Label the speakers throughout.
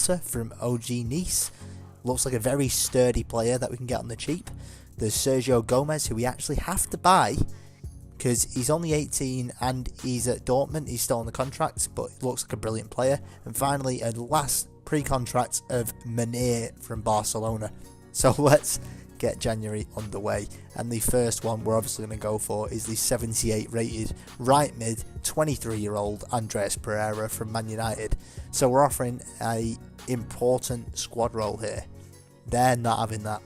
Speaker 1: Volta from OG Nice. Looks like a very sturdy player that we can get on the cheap. There's Sergio Gomez, who we actually have to buy because he's only 18 and he's at Dortmund. He's still on the contract, but looks like a brilliant player. And finally, a last pre-contract of Munir from Barcelona. So let's get January underway, and the first one we're obviously going to go for is the 78 rated right mid 23-year-old Andreas Pereira from Man United. So we're offering a important squad role here. They're not having that,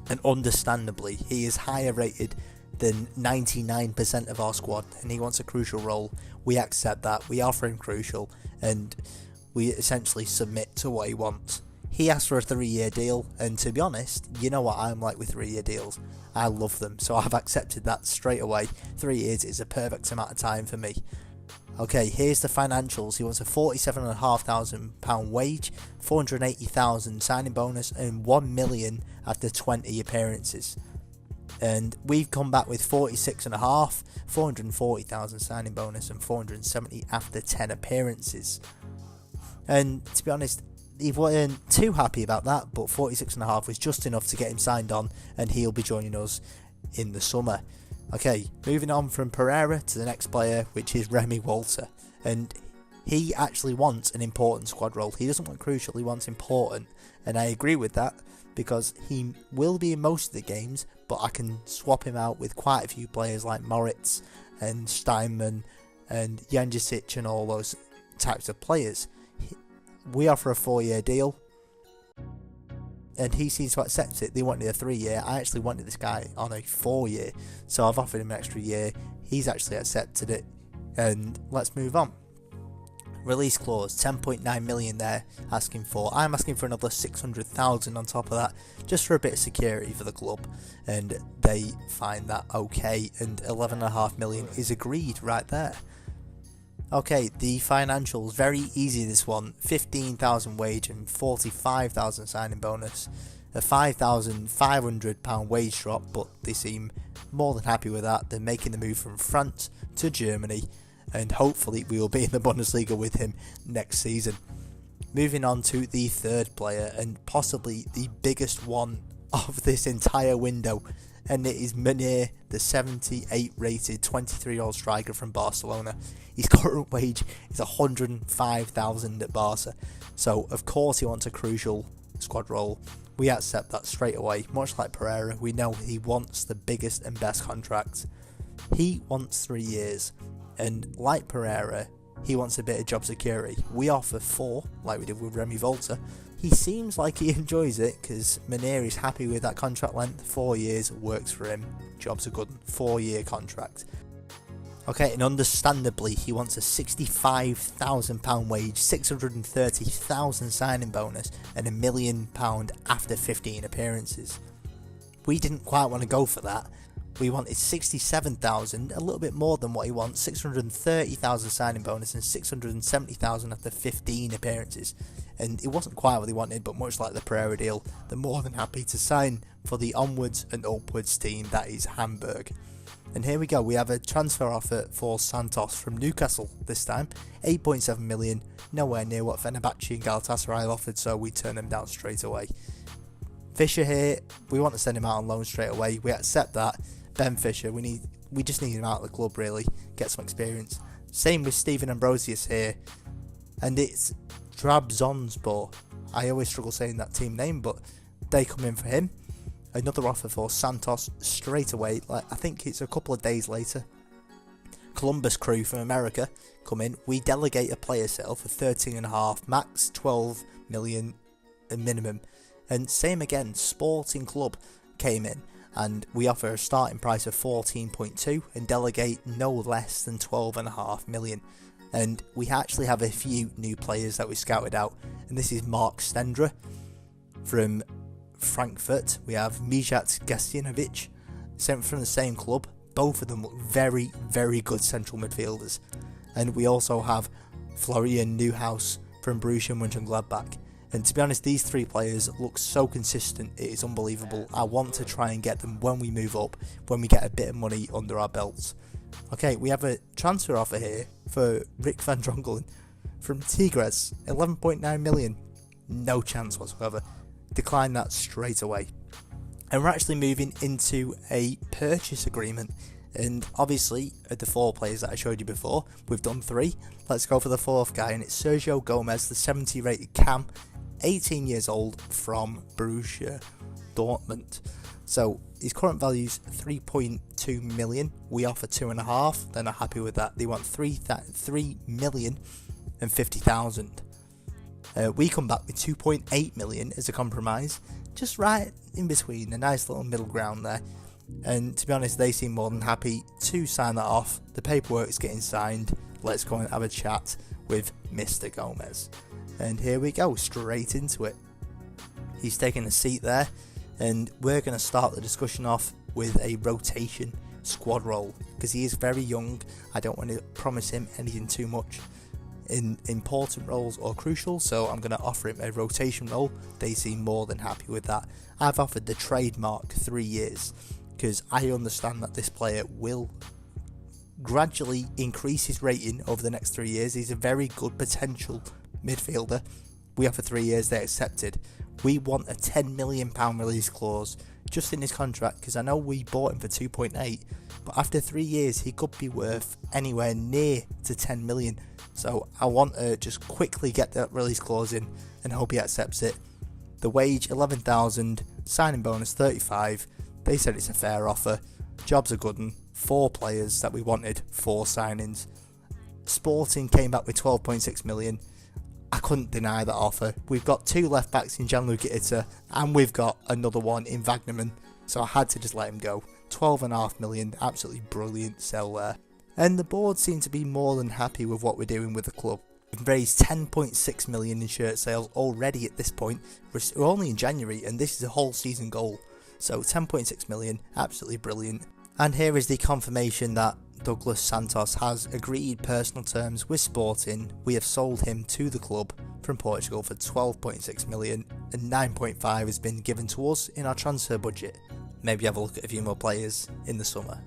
Speaker 1: and understandably he is higher rated than 99% of our squad, and he wants a crucial role. We accept that, we offer him crucial, and we essentially submit to what he wants. He asked for a 3-year deal, and to be honest, you know what I'm like with 3-year deals. I love them, so I've accepted that straight away. 3 years is a perfect amount of time for me. Okay, here's the financials. He wants a £47,500 wage, £480,000 signing bonus, and £1 million after 20 appearances. And we've come back with 46.5, 440,000 signing bonus, and 470 after 10 appearances. And to be honest, he wasn't too happy about that, but 46.5 was just enough to get him signed on, and he'll be joining us in the summer. Okay, moving on from Pereira to the next player, which is Remy Walter, and he actually wants an important squad role. He doesn't want crucial, he wants important, and I agree with that because he will be in most of the games, but I can swap him out with quite a few players like Moritz and Steinman and Janjicic and all those types of players. We offer a 4-year deal, and he seems to accept it. They wanted a 3-year. I actually wanted this guy on a 4-year, so I've offered him an extra year. He's actually accepted it, and let's move on. Release clause, 10.9 million there, asking for. I'm asking for another 600,000 on top of that, just for a bit of security for the club, and they find that okay, and 11.5 million is agreed right there. Okay, the financials, very easy this one. 15,000 wage and 45,000 signing bonus. A £5,500 wage drop, but they seem more than happy with that. They're making the move from France to Germany, and hopefully we will be in the Bundesliga with him next season. Moving on to the third player, and possibly the biggest one of this entire window, and it is Munir, the 78 rated 23-year-old striker from Barcelona. His current wage is 105,000 at Barca, so of course he wants a crucial squad role. We accept that straight away. Much like Pereira, we know he wants the biggest and best contract. He wants 3 years, and like Pereira, he wants a bit of job security. We offer 4, like we did with Remy Volta. He seems like he enjoys it because Munir is happy with that contract length. 4 years works for him. Job's a good 4-year contract. Okay, and understandably, he wants a £65,000 wage, 630,000 signing bonus, and £1 million after 15 appearances. We didn't quite want to go for that. We wanted 67,000, a little bit more than what he wants, 630,000 signing bonus and 670,000 after 15 appearances. And it wasn't quite what he wanted, but much like the Pereira deal, they're more than happy to sign for the onwards and upwards team that is Hamburg. And here we go, we have a transfer offer for Santos from Newcastle this time, 8.7 million, nowhere near what Fenerbahce and Galatasaray offered, so we turn them down straight away. Fisher here, we want to send him out on loan straight away, we accept that. Ben Fisher, we just need him out of the club really, get some experience. Same with Stephen Ambrosius here, and it's Trabzonspor. I always struggle saying that team name, but they come in for him. Another offer for Santos straight away, like I think it's a couple of days later. Columbus Crew from America come in, we delegate a player sale for 13.5, max 12 million minimum. And same again, Sporting Club came in, and we offer a starting price of 14.2 and delegate no less than 12.5 million. And we actually have a few new players that we scouted out, and this is Mark Stendra from Frankfurt. We have Mijat Gastinovic, sent from the same club. Both of them look very, very good central midfielders. And we also have Florian Neuhaus from Borussia Mönchengladbach. And to be honest, these 3 players look so consistent, it is unbelievable. I want to try and get them when we move up, when we get a bit of money under our belts. Okay, we have a transfer offer here for Rick van Drongelen from Tigres, 11.9 million. no chance whatsoever. Decline that straight away. And we're actually moving into a purchase agreement. And obviously, of the 4 players that I showed you before, we've done 3. Let's go for the 4th guy, and it's Sergio Gomez, the 70 rated cam, 18 years old, from Borussia Dortmund. So his current value is 3.2 million. We offer 2.5. They're not happy with that. They want 3,050,000. We come back with 2.8 million as a compromise, just right in between, a nice little middle ground there. And to be honest, they seem more than happy to sign that off. The paperwork's getting signed. Let's go and have a chat with Mr. Gomez. And here we go, straight into it. He's taking a seat there, and we're going to start the discussion off with a rotation squad role, because he is very young. I don't want to promise him anything too much in important roles or crucial, so I'm going to offer him a rotation role. They seem more than happy with that. I've offered the trademark 3 years, because I understand that this player will gradually increase his rating over the next 3 years. He's a very good potential midfielder. We offer 3 years, they accepted. We want a £10 million release clause just in his contract, because I know we bought him for 2.8, but after 3 years he could be worth anywhere near to 10 million. So I want to just quickly get that release clause in and hope he accepts it. The wage 11,000, signing bonus 35. They said it's a fair offer. Job's a good one. 4 players that we wanted, 4 signings. Sporting came back with 12.6 million. I couldn't deny that offer. We've got 2 left backs in Gianluca Itta, and we've got another one in Wagnerman, so I had to just let him go. 12.5 million, absolutely brilliant sell there. And the board seem to be more than happy with what we're doing with the club. We've raised 10.6 million in shirt sales already at this point. We're only in January, and this is a whole season goal. So 10.6 million, absolutely brilliant. And here is the confirmation that Douglas Santos has agreed personal terms with Sporting. We have sold him to the club from Portugal for 12.6 million, and 9.5 has been given to us in our transfer budget. Maybe have a look at a few more players in the summer.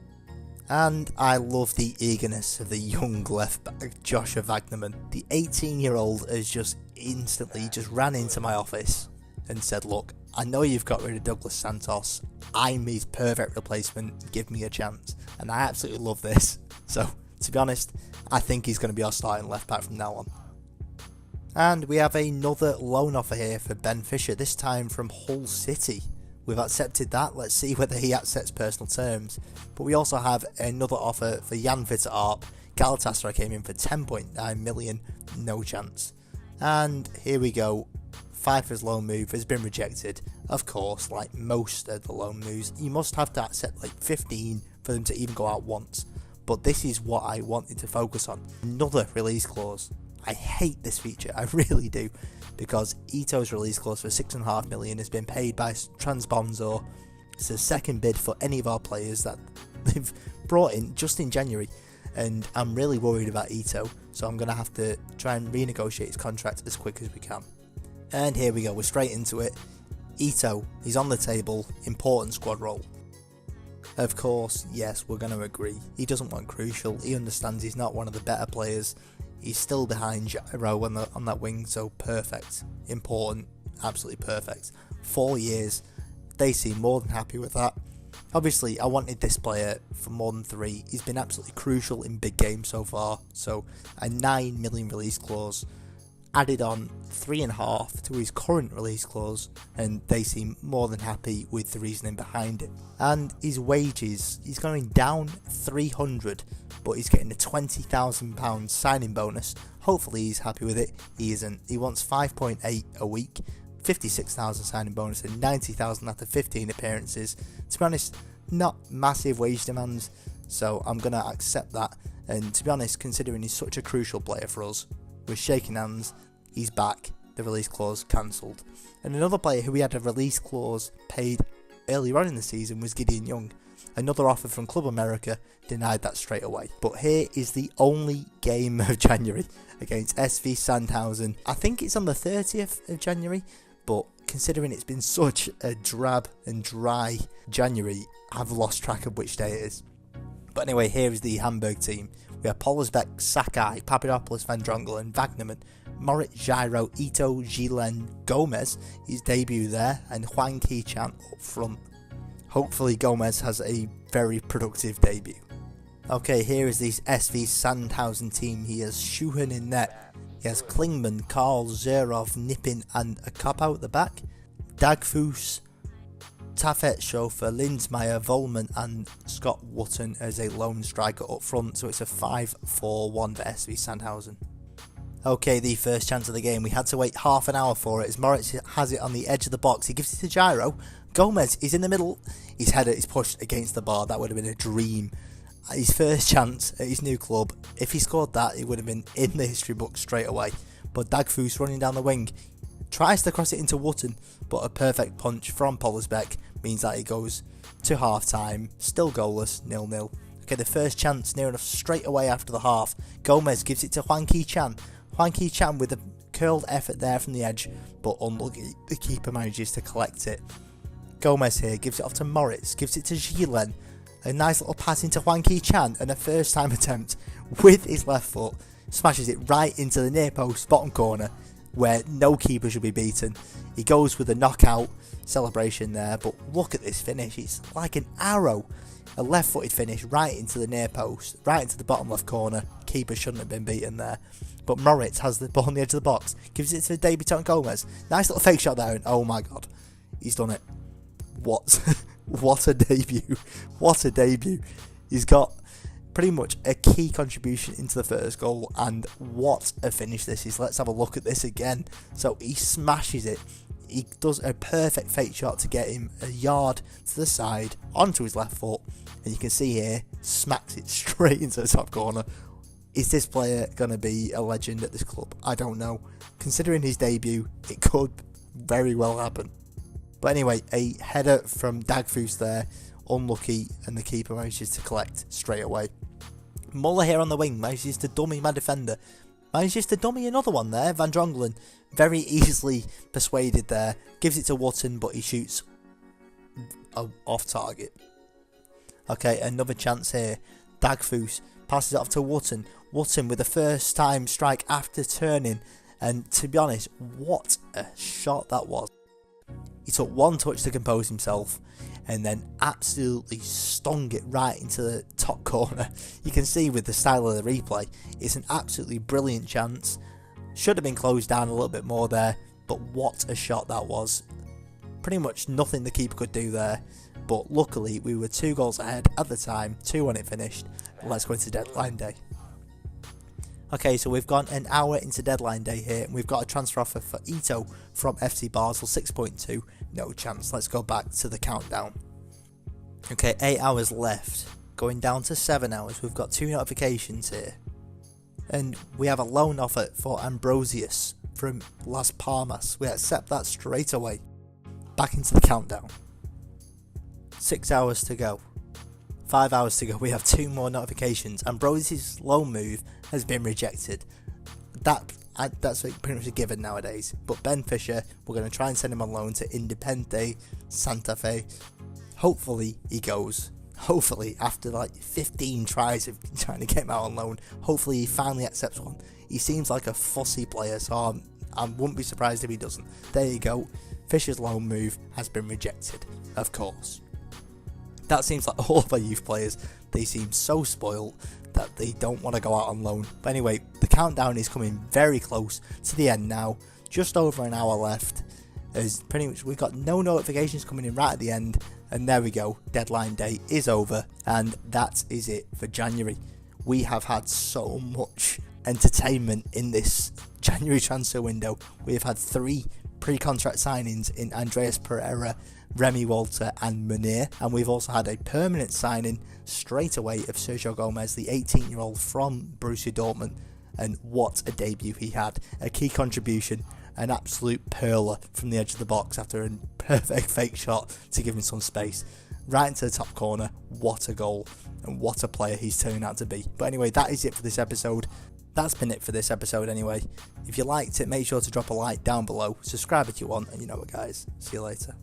Speaker 1: And I love the eagerness of the young left back, Joshua Wagnerman. The 18-year-old has just instantly just ran into my office and said, look, I know you've got rid of Douglas Santos. I'm his perfect replacement. Give me a chance. And I absolutely love this. So, to be honest, I think he's going to be our starting left back from now on. And we have another loan offer here for Ben Fisher, this time from Hull City. We've accepted that. Let's see whether he accepts personal terms. But we also have another offer for Jan Witte Arp. Galatasaray came in for 10.9 million. No chance. And here we go. Fifa's loan move has been rejected. Of course, like most of the loan moves, you must have to accept like 15 for them to even go out once. But this is what I wanted to focus on. Another release clause. I hate this feature, I really do, because Ito's release clause for 6.5 million has been paid by Transbonzor. It's the second bid for any of our players that they've brought in just in January, and I'm really worried about Ito, so I'm going to have to try and renegotiate his contract as quick as we can. And here we go, we're straight into it. Ito, he's on the table, important squad role. Of course, yes, we're going to agree. He doesn't want crucial, he understands he's not one of the better players. He's still behind Jairo on that wing, so perfect. Important, absolutely perfect. 4 years, they seem more than happy with that. Obviously, I wanted this player for more than 3. He's been absolutely crucial in big games so far, so a 9 million release clause. Added on 3.5 to his current release clause, and they seem more than happy with the reasoning behind it. And his wages, he's going down 300, but he's getting a £20,000 signing bonus. Hopefully he's happy with it. He isn't. He wants 5.8 a week, 56,000 signing bonus, and 90,000 after 15 appearances. To be honest, not massive wage demands, so I'm going to accept that. And to be honest, considering he's such a crucial player for us, we're shaking hands, he's back, the release clause cancelled. And another player who we had a release clause paid earlier on in the season was Gideon Young. Another offer from Club America, denied that straight away. But here is the only game of January against SV Sandhausen. I think it's on the 30th of January, but considering it's been such a drab and dry January, I've lost track of which day it is. But anyway, here is the Hamburg team. We have Pollersbeck, Sakai, Papadopoulos, Van Drongel and Wagnerman. Moritz, Gyro, Ito, Gilen, Gomez, his debut there, and Hwang Ki-chan up front. Hopefully Gomez has a very productive debut. Okay, here is this SV Sandhausen team. He has Schuhen in net. He has Klingman, Karl, Zerov, Nippin and a cop out the back. Dagfus, Tafet, Schofer, Lindsmeyer, Volman and Scott Wotton as a lone striker up front. So it's a 5-4-1 for SV Sandhausen. Okay, the first chance of the game. We had to wait half an hour for it as Moritz has it on the edge of the box. He gives it to Gyro. Gomez is in the middle. His header is pushed against the bar. That would have been a dream. His first chance at his new club. If he scored that, it would have been in the history book straight away. But Dagfus running down the wing tries to cross it into Wotton, but a perfect punch from Pollersbeck means that it goes to half time. Still goalless, 0-0. Okay, the first chance near enough straight away after the half. Gomez gives it to Hwang Ki-chan. Hwang Ki-chan with a curled effort there from the edge, but unlucky, the keeper manages to collect it. Gomez here gives it off to Moritz, gives it to Gilen. A nice little pass into Hwang Ki-chan and a first time attempt with his left foot. Smashes it right into the near post bottom corner where no keeper should be beaten. He goes with a knockout celebration there, but look at this finish. It's like an arrow. A left footed finish right into the near post, right into the bottom left corner. Keeper shouldn't have been beaten there. But Moritz has the ball on the edge of the box, gives it to the debutant Gomez. Nice little fake shot there, and oh my god, he's done it. What a debut. What a debut. He's got pretty much a key contribution into the first goal, and what a finish this is. Let's have a look at this again. So he smashes it. He does a perfect fake shot to get him a yard to the side onto his left foot, and you can see here, smacks it straight into the top corner. Is this player going to be a legend at this club? I don't know. Considering his debut, it could very well happen. But anyway, a header from Dagfus there, unlucky, and the keeper manages to collect straight away. Muller here on the wing manages to dummy my defender. Manages to dummy another one there, Van Drongelen. Very easily persuaded there. Gives it to Wotton, but he shoots off target. Okay, another chance here. Dagfus passes it off to Wotton. Wotton with a first time strike after turning. And to be honest, what a shot that was. He took one touch to compose himself and then absolutely stung it right into the top corner. You can see with the style of the replay, it's an absolutely brilliant chance. Should have been closed down a little bit more there, but what a shot that was. Pretty much nothing the keeper could do there, but luckily we were 2 goals ahead at the time, 2 when it finished. Let's go into deadline day. Okay, so we've gone an hour into deadline day here, and we've got a transfer offer for Ito from FC Basel, 6.2, no chance. Let's go back to the countdown. Okay, 8 hours left, going down to 7 hours. We've got 2 notifications here, and we have a loan offer for Ambrosius from Las Palmas. We accept that straight away. Back into the countdown. 6 hours to go. 5 hours to go. We have 2 more notifications. Ambrosius' loan move has been rejected. That's pretty much a given nowadays. But Ben Fisher, we're going to try and send him on loan to Independiente Santa Fe. Hopefully he goes. Hopefully, after like 15 tries of trying to get him out on loan, hopefully he finally accepts one. He seems like a fussy player, so I wouldn't be surprised if he doesn't. There you go. Fisher's loan move has been rejected, of course. That seems like all of our youth players, they seem so spoiled that they don't want to go out on loan. But anyway, the countdown is coming very close to the end now. Just over an hour left. As pretty much we've got no notifications coming in right at the end. And there we go, deadline day is over. And that is it for January. We have had so much entertainment in this January transfer window. We have had 3 pre-contract signings in Andreas Pereira, Remy Walter and Munir, and we've also had a permanent signing straight away of Sergio Gomez, the 18-year-old from Borussia Dortmund, and what a debut he had. A key contribution, an absolute perler from the edge of the box after a perfect fake shot to give him some space. Right into the top corner, what a goal, and what a player he's turning out to be. But anyway, that is it for this episode. That's been it for this episode anyway. If you liked it, make sure to drop a like down below, subscribe if you want, and you know what guys, see you later.